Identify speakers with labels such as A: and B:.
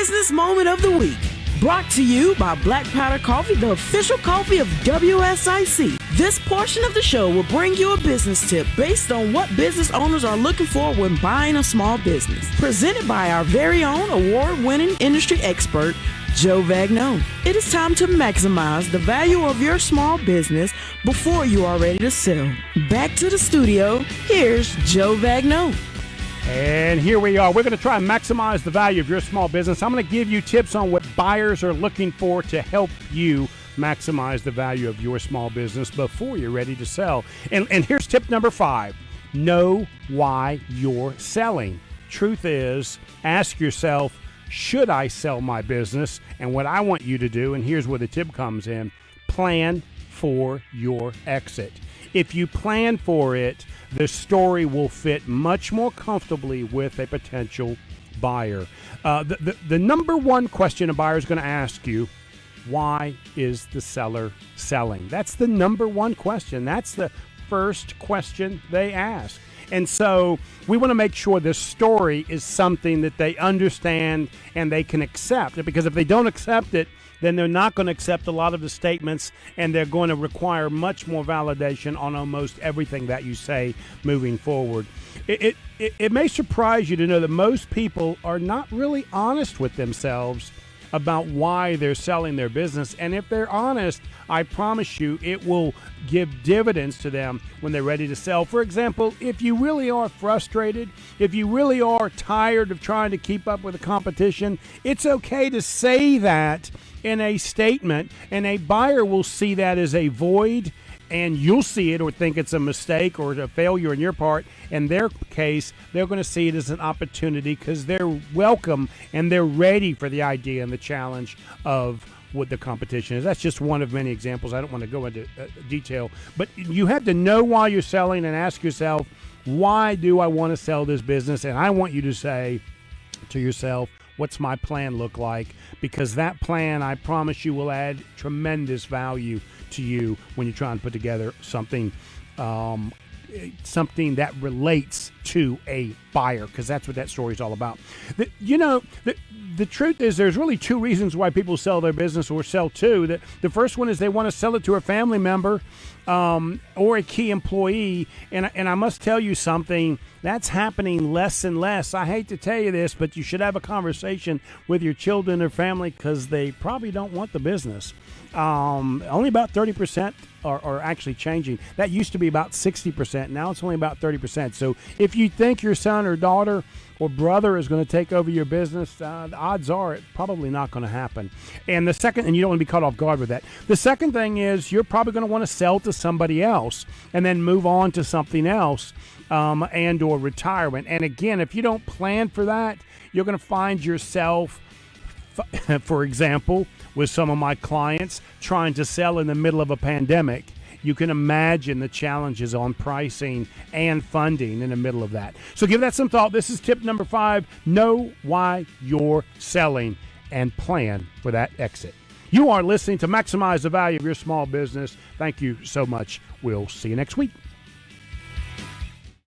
A: Business Moment of the Week. Brought to you by Black Powder Coffee, the official coffee of WSIC. This portion of the show will bring you a business tip based on what business owners are looking for when buying a small business. Presented by our very own award-winning industry expert, Joe Vagnone. It is time to maximize the value of your small business before you are ready to sell. Back to the studio, here's Joe Vagnone.
B: And here we are. We're going to try and maximize the value of your small business. I'm going to give you tips on what buyers are looking for to help you maximize the value of your small business before you're ready to sell. And here's tip number 5. Know why you're selling. Truth is, ask yourself, should I sell my business? And what I want you to do, and here's where the tip comes in, plan for your exit. If you plan for it, the story will fit much more comfortably with a potential buyer. The number one question a buyer is going to ask you, why is the seller selling? That's the number one question. That's the first question they ask. And so we want to make sure this story is something that they understand and they can accept. Because if they don't accept it, then they're not going to accept a lot of the statements, and they're going to require much more validation on almost everything that you say moving forward. It may surprise you to know that most people are not really honest with themselves about why they're selling their business. And if they're honest, I promise you it will give dividends to them when they're ready to sell. For example, if you really are frustrated, if you really are tired of trying to keep up with the competition, it's okay to say that in a statement, and a buyer will see that as a void, and you'll see it or think it's a mistake or a failure on your part. In their case, they're going to see it as an opportunity because they're welcome and they're ready for the idea and the challenge of what the competition is. That's just one of many examples. I don't want to go into detail, but you have to know why you're selling and ask yourself, why do I want to sell this business? And I want you to say to yourself, what's my plan look like? Because that plan, I promise you, will add tremendous value to you when you try and put together something that relates to a buyer, because that's what that story is all about. The truth is there's really 2 reasons why people sell their business or sell to. The first one is they want to sell it to a family member or a key employee. And I must tell you something, that's happening less and less. I hate to tell you this, but you should have a conversation with your children or family because they probably don't want the business. Only about 30% are actually changing. That used to be about 60%. Now it's only about 30%. So if you think your son or daughter or brother is going to take over your business, the odds are it's probably not going to happen. And the second, and you don't want to be caught off guard with that. The second thing is you're probably going to want to sell to somebody else and then move on to something else and or retirement. And again, if you don't plan for that, you're going to find yourself, for example, with some of my clients trying to sell in the middle of a pandemic. You can imagine the challenges on pricing and funding in the middle of that. So give that some thought. This is tip number 5. Know why you're selling and plan for that exit. You are listening to Maximize the Value of Your Small Business. Thank you so much. We'll see you next week.